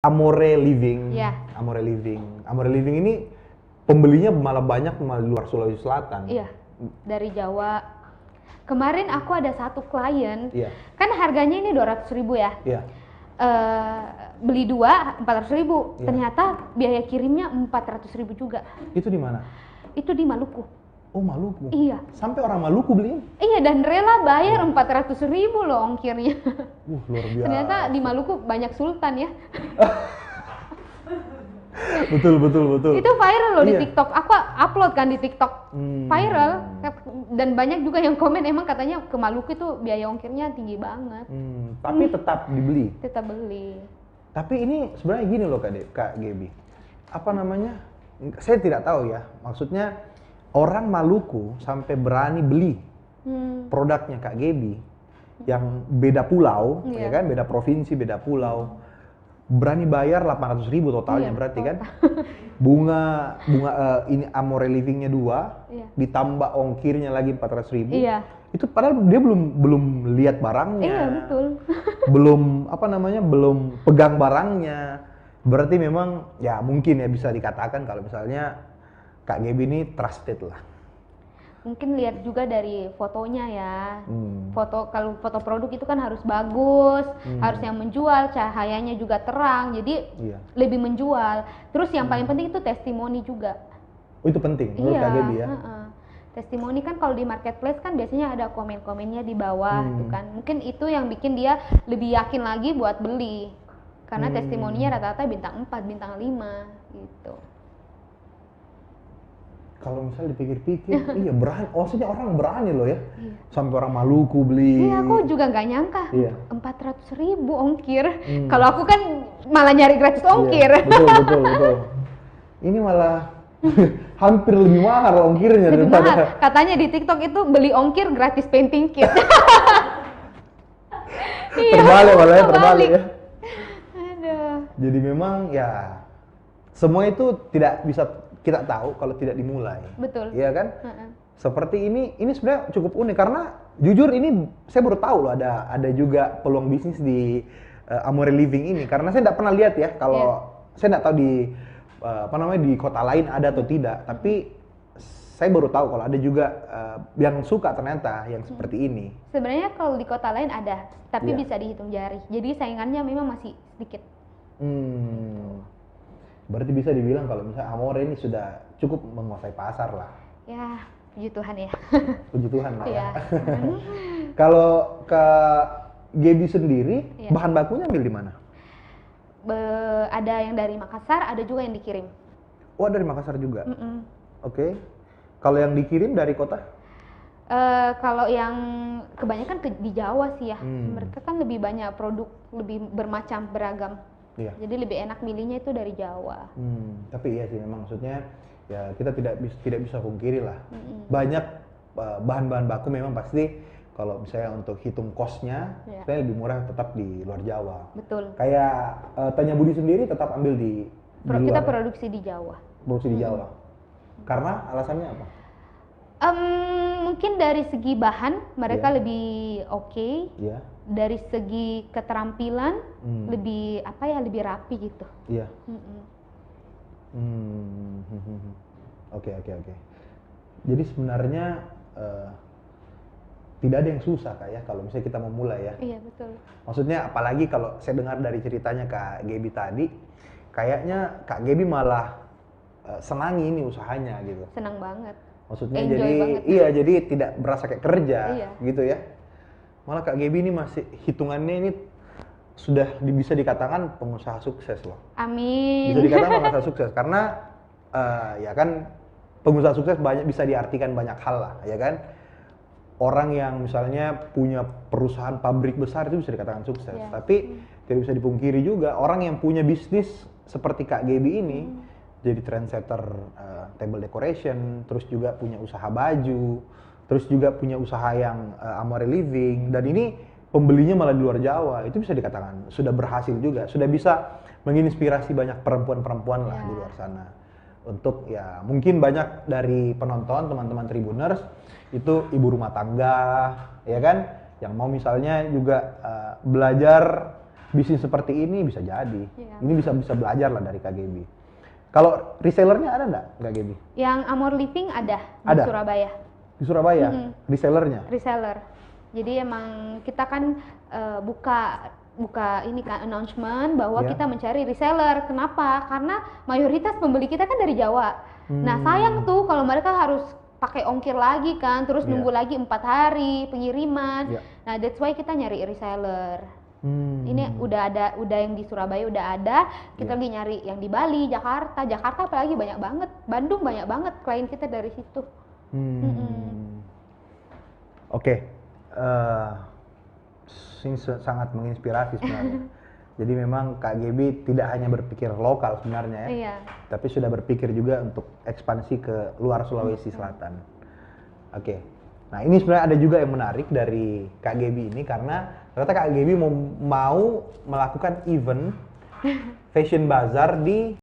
Amore Living. Iya. Amore Living. Amore Living ini pembelinya malah banyak malah di luar Sulawesi Selatan. Iya, dari Jawa. Kemarin aku ada satu klien, Iya. kan harganya ini 200.000 ya. Iya. Beli 2 400.000. Iya. Ternyata biaya kirimnya 400.000 juga. Itu di mana? Itu di Maluku. Oh, Maluku. Iya. Sampai orang Maluku beli? Iya, dan rela bayar 400.000 loh ongkirnya. Luar biasa. Ternyata di Maluku banyak sultan ya. Betul. Itu viral loh di Iya. TikTok. Aku upload kan di TikTok. Viral. Dan banyak juga yang komen emang katanya ke Maluku itu biaya ongkirnya tinggi banget. Tapi tetap dibeli. Kita beli. Tapi ini sebenarnya gini loh Kak Gaby. Apa namanya? Saya tidak tahu ya. Maksudnya orang Maluku sampai berani beli produknya Kak Gaby yang beda pulau, Iya. ya kan? Beda provinsi, beda pulau. Berani bayar 800.000 totalnya Iya, berarti kan? Bunga ini Amore Livingnya 2, Iya. ditambah ongkirnya lagi 400.000. Iya. Itu padahal dia belum lihat barangnya. Iya, betul. belum pegang barangnya. Berarti memang ya mungkin ya bisa dikatakan kalau misalnya Kak Gaby ini trusted lah. Mungkin lihat juga dari fotonya ya. Kalau foto produk itu kan harus bagus, harus yang menjual, cahayanya juga terang, jadi Iya. lebih menjual. Terus yang paling penting itu testimoni juga. Oh, itu penting menurut Kak Gaby ya. Testimoni kan kalau di marketplace kan biasanya ada komen-komennya di bawah tuh kan. Mungkin itu yang bikin dia lebih yakin lagi buat beli. Karena testimoninya rata-rata bintang 4, bintang 5 gitu. Kalau misalnya dipikir-pikir, iya berani. Maksudnya orang berani loh ya. Sampai orang Maluku beli. Iya, aku juga nggak nyangka. Iya. 400.000 ongkir. Kalau aku kan malah nyari gratis ongkir. Iya, betul. Ini malah hampir lebih mahal ongkirnya Lebih daripada. mahal. Katanya di TikTok itu beli ongkir gratis painting kit. Iya, terbalik ya. Aduh. Jadi memang ya semua itu tidak bisa kita tahu kalau tidak dimulai. Betul. Iya kan? Seperti ini sebenarnya cukup unik karena jujur ini saya baru tahu loh ada juga peluang bisnis di Amore Living ini karena saya tidak pernah lihat ya kalau saya tidak tahu di di kota lain ada atau tidak, tapi saya baru tahu kalau ada juga yang suka ternyata yang seperti ini. Sebenarnya kalau di kota lain ada, tapi Iya. bisa dihitung jari. Jadi saingannya memang masih sedikit. Berarti bisa dibilang kalau misalnya Amore ini sudah cukup menguasai pasar lah. Ya, puji Tuhan ya. Puji Tuhan lah ya. Iya. Kalau ke Gaby sendiri, Iya. bahan bakunya ambil di mana? Ada yang dari Makassar, ada juga yang dikirim. Oh, dari Makassar juga. Oke. Kalau yang dikirim dari kota? Kalau yang kebanyakan di Jawa sih ya. Mereka kan lebih banyak produk, lebih bermacam, beragam. Iya. Jadi lebih enak milihnya itu dari Jawa. Tapi iya sih memang maksudnya ya kita tidak bisa pungkiri lah. Banyak bahan-bahan baku memang pasti kalau misalnya untuk hitung cost-nya sebenarnya lebih murah tetap di luar Jawa. Betul. Kayak Tanya Budi sendiri tetap ambil di luar. Kita produksi di Jawa. Produksi di Jawa. Karena alasannya apa? Mungkin dari segi bahan mereka Iya. lebih oke. Iya. Dari segi keterampilan lebih lebih rapi gitu. Iya. Oke. Jadi sebenarnya tidak ada yang susah Kak ya kalau misalnya kita mau mulai ya. Iya, betul. Maksudnya apalagi kalau saya dengar dari ceritanya Kak Gaby tadi, kayaknya Kak Gaby malah senangi ini usahanya gitu. Senang banget. Maksudnya Enjoy jadi banget. iya jadi tidak berasa kayak kerja Iya. gitu ya. Malah Kak Gaby ini masih hitungannya ini sudah bisa dikatakan pengusaha sukses loh. Amin. Bisa dikatakan pengusaha sukses karena ya kan pengusaha sukses bisa diartikan banyak hal lah ya kan. Orang yang misalnya punya perusahaan pabrik besar itu bisa dikatakan sukses. Iya. Tapi tidak bisa dipungkiri juga orang yang punya bisnis seperti Kak Gaby ini jadi trendsetter table decoration, terus juga punya usaha baju, terus juga punya usaha yang Amore Living, dan ini pembelinya malah di luar Jawa, itu bisa dikatakan sudah berhasil juga, sudah bisa menginspirasi banyak perempuan-perempuan lah di luar sana. Untuk ya mungkin banyak dari penonton teman-teman Tribuners itu ibu rumah tangga, ya kan, yang mau misalnya juga belajar bisnis seperti ini bisa jadi. Iya. Ini bisa belajar lah dari KGB. Kalau resellernya ada nggak KGB? Yang Amor Living ada di Ada? Surabaya. Di Surabaya, Mm-mm. resellernya? Reseller. Jadi emang kita kan buka ini kan announcement bahwa Ya. kita mencari reseller. Kenapa? Karena mayoritas pembeli kita kan dari Jawa. Nah, sayang tuh kalau mereka harus pakai ongkir lagi kan, terus Iya. nunggu lagi 4 hari pengiriman. Iya. Nah, that's why kita nyari reseller. Hmm. Ini udah yang di Surabaya udah ada, kita Iya. lagi nyari yang di Bali, Jakarta apalagi banyak banget, Bandung banyak banget klien kita dari situ. Oke, ini sangat menginspirasi sebenarnya. Jadi memang KGB tidak hanya berpikir lokal sebenarnya ya, Iya. tapi sudah berpikir juga untuk ekspansi ke luar Sulawesi Selatan. Oke, nah ini sebenarnya ada juga yang menarik dari KGB ini karena ternyata KGB mau melakukan event fashion bazaar di